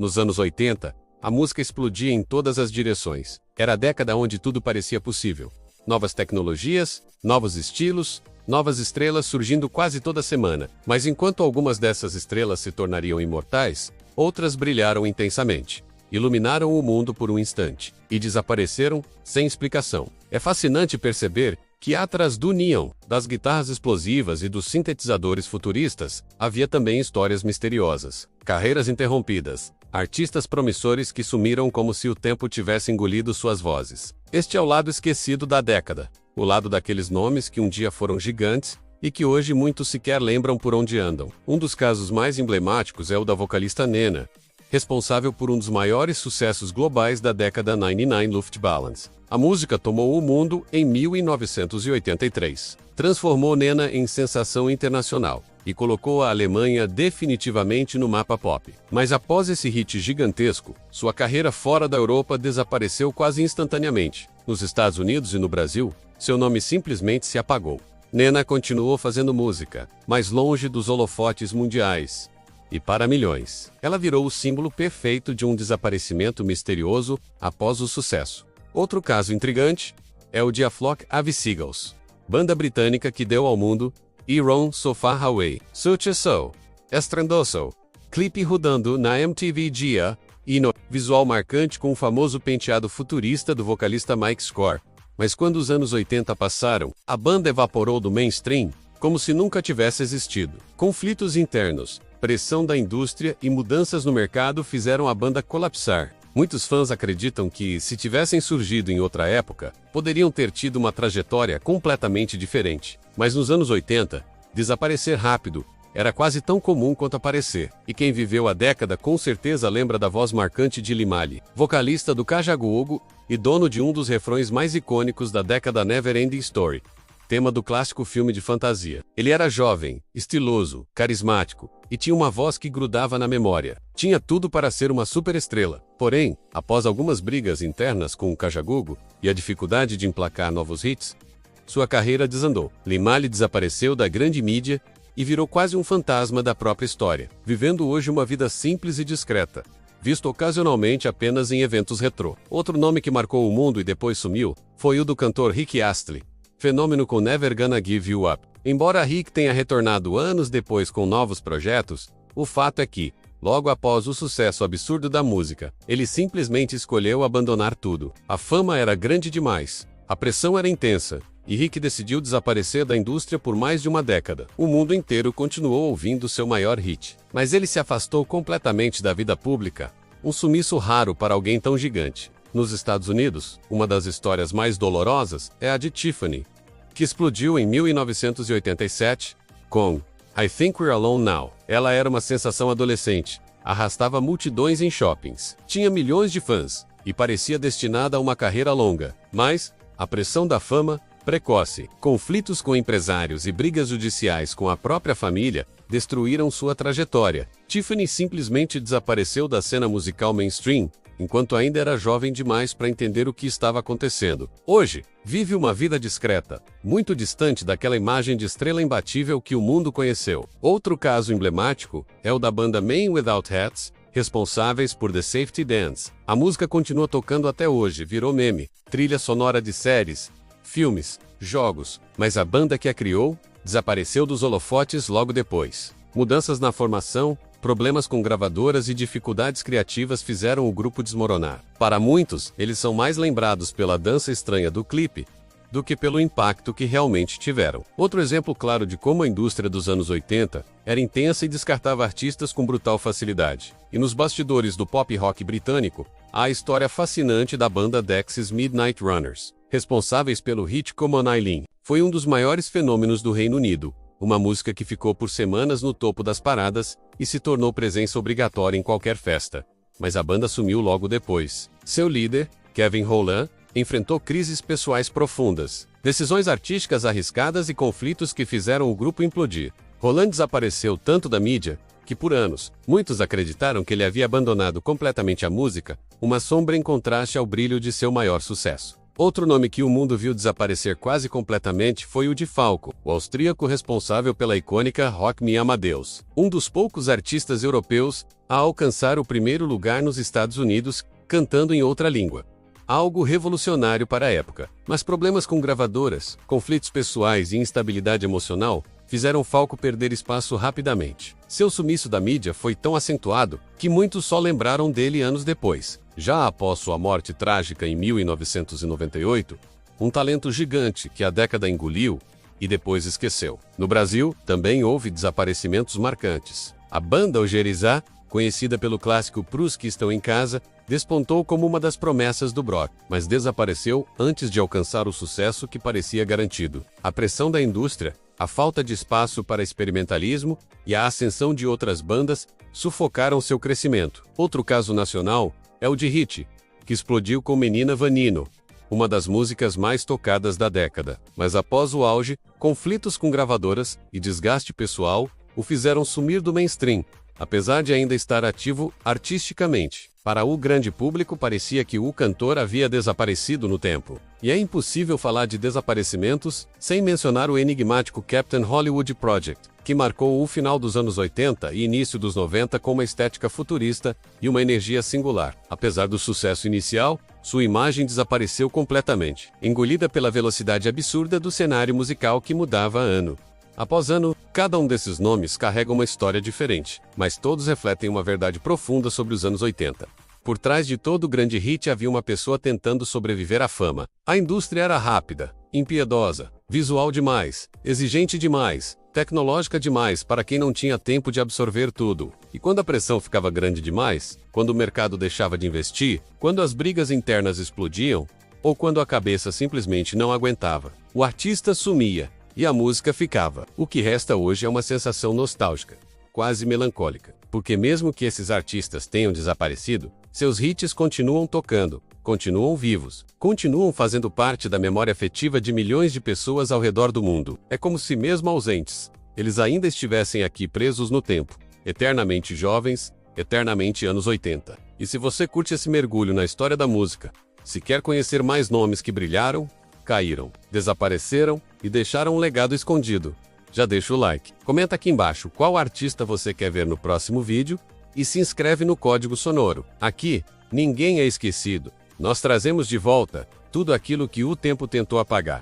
Nos anos 80, a música explodia em todas as direções. Era a década onde tudo parecia possível. Novas tecnologias, novos estilos, novas estrelas surgindo quase toda semana. Mas enquanto algumas dessas estrelas se tornariam imortais, outras brilharam intensamente. Iluminaram o mundo por um instante e desapareceram sem explicação. É fascinante perceber que atrás do neon, das guitarras explosivas e dos sintetizadores futuristas, havia também histórias misteriosas, carreiras interrompidas, artistas promissores que sumiram como se o tempo tivesse engolido suas vozes. Este é o lado esquecido da década, o lado daqueles nomes que um dia foram gigantes e que hoje muitos sequer lembram por onde andam. Um dos casos mais emblemáticos é o da vocalista Nena, responsável por um dos maiores sucessos globais da década 99 Luftballons. A música tomou o mundo em 1983. Transformou Nena em sensação internacional e colocou a Alemanha definitivamente no mapa pop. Mas após esse hit gigantesco, sua carreira fora da Europa desapareceu quase instantaneamente. Nos Estados Unidos e no Brasil, seu nome simplesmente se apagou. Nena continuou fazendo música, mas longe dos holofotes mundiais. E para milhões, ela virou o símbolo perfeito de um desaparecimento misterioso após o sucesso. Outro caso intrigante é o de A Flock of Seagulls, banda britânica que deu ao mundo Iron So Far Away, Such a Soul, Estrondoso, clipe rodando na MTV Gia e no visual marcante com o famoso penteado futurista do vocalista Mike Score. Mas quando os anos 80 passaram, a banda evaporou do mainstream como se nunca tivesse existido. Conflitos internos, pressão da indústria e mudanças no mercado fizeram a banda colapsar. Muitos fãs acreditam que, se tivessem surgido em outra época, poderiam ter tido uma trajetória completamente diferente. Mas nos anos 80, desaparecer rápido era quase tão comum quanto aparecer. E quem viveu a década com certeza lembra da voz marcante de Limali, vocalista do Kajagoogoo e dono de um dos refrões mais icônicos da década Never Ending Story, tema do clássico filme de fantasia. Ele era jovem, estiloso, carismático e tinha uma voz que grudava na memória. Tinha tudo para ser uma superestrela. Porém, após algumas brigas internas com o Kajagoogoo e a dificuldade de emplacar novos hits, sua carreira desandou. Limali desapareceu da grande mídia e virou quase um fantasma da própria história, vivendo hoje uma vida simples e discreta, visto ocasionalmente apenas em eventos retrô. Outro nome que marcou o mundo e depois sumiu foi o do cantor Rick Astley, fenômeno com Never Gonna Give You Up. Embora Rick tenha retornado anos depois com novos projetos, o fato é que, logo após o sucesso absurdo da música, ele simplesmente escolheu abandonar tudo. A fama era grande demais, a pressão era intensa, e Rick decidiu desaparecer da indústria por mais de uma década. O mundo inteiro continuou ouvindo seu maior hit, mas ele se afastou completamente da vida pública, um sumiço raro para alguém tão gigante. Nos Estados Unidos, uma das histórias mais dolorosas é a de Tiffany, que explodiu em 1987 com I Think We're Alone Now. Ela era uma sensação adolescente, arrastava multidões em shoppings, tinha milhões de fãs e parecia destinada a uma carreira longa. Mas a pressão da fama precoce, conflitos com empresários e brigas judiciais com a própria família destruíram sua trajetória. Tiffany simplesmente desapareceu da cena musical mainstream, enquanto ainda era jovem demais para entender o que estava acontecendo. Hoje, vive uma vida discreta, muito distante daquela imagem de estrela imbatível que o mundo conheceu. Outro caso emblemático é o da banda Men Without Hats, responsáveis por The Safety Dance. A música continua tocando até hoje, virou meme, trilha sonora de séries, filmes, jogos, mas a banda que a criou desapareceu dos holofotes logo depois. Mudanças na formação, problemas com gravadoras e dificuldades criativas fizeram o grupo desmoronar. Para muitos, eles são mais lembrados pela dança estranha do clipe do que pelo impacto que realmente tiveram. Outro exemplo claro de como a indústria dos anos 80 era intensa e descartava artistas com brutal facilidade. E nos bastidores do pop rock britânico, há a história fascinante da banda Dexys Midnight Runners, responsáveis pelo hit Come On Eileen. Foi um dos maiores fenômenos do Reino Unido, uma música que ficou por semanas no topo das paradas e se tornou presença obrigatória em qualquer festa. Mas a banda sumiu logo depois. Seu líder, Kevin Holland, enfrentou crises pessoais profundas, decisões artísticas arriscadas e conflitos que fizeram o grupo implodir. Holland desapareceu tanto da mídia que, por anos, muitos acreditaram que ele havia abandonado completamente a música, uma sombra em contraste ao brilho de seu maior sucesso. Outro nome que o mundo viu desaparecer quase completamente foi o de Falco, o austríaco responsável pela icônica Rock Me Amadeus, um dos poucos artistas europeus a alcançar o primeiro lugar nos Estados Unidos, cantando em outra língua. Algo revolucionário para a época. Mas problemas com gravadoras, conflitos pessoais e instabilidade emocional fizeram Falco perder espaço rapidamente. Seu sumiço da mídia foi tão acentuado que muitos só lembraram dele anos depois. Já após sua morte trágica em 1998, um talento gigante que a década engoliu e depois esqueceu. No Brasil, também houve desaparecimentos marcantes. A banda Algerizá, conhecida pelo clássico Pros que estão em casa, despontou como uma das promessas do Brock, mas desapareceu antes de alcançar o sucesso que parecia garantido. A pressão da indústria, a falta de espaço para experimentalismo e a ascensão de outras bandas sufocaram seu crescimento. Outro caso nacional é o de Hit, que explodiu com Menina Vanino, uma das músicas mais tocadas da década. Mas após o auge, conflitos com gravadoras e desgaste pessoal o fizeram sumir do mainstream, apesar de ainda estar ativo artisticamente. Para o grande público, parecia que o cantor havia desaparecido no tempo. E é impossível falar de desaparecimentos sem mencionar o enigmático Captain Hollywood Project, que marcou o final dos anos 80 e início dos 90 com uma estética futurista e uma energia singular. Apesar do sucesso inicial, sua imagem desapareceu completamente, engolida pela velocidade absurda do cenário musical que mudava ano após ano. Cada um desses nomes carrega uma história diferente, mas todos refletem uma verdade profunda sobre os anos 80. Por trás de todo grande hit havia uma pessoa tentando sobreviver à fama. A indústria era rápida, impiedosa, visual demais, exigente demais, tecnológica demais para quem não tinha tempo de absorver tudo. E quando a pressão ficava grande demais, quando o mercado deixava de investir, quando as brigas internas explodiam, ou quando a cabeça simplesmente não aguentava, o artista sumia e a música ficava. O que resta hoje é uma sensação nostálgica, quase melancólica, porque mesmo que esses artistas tenham desaparecido, seus hits continuam tocando, continuam vivos, continuam fazendo parte da memória afetiva de milhões de pessoas ao redor do mundo. É como se, mesmo ausentes, eles ainda estivessem aqui presos no tempo, eternamente jovens, eternamente anos 80. E se você curte esse mergulho na história da música, se quer conhecer mais nomes que brilharam, caíram, desapareceram e deixaram um legado escondido, já deixa o like. Comenta aqui embaixo qual artista você quer ver no próximo vídeo e se inscreve no Código Sonoro. Aqui, ninguém é esquecido. Nós trazemos de volta tudo aquilo que o tempo tentou apagar.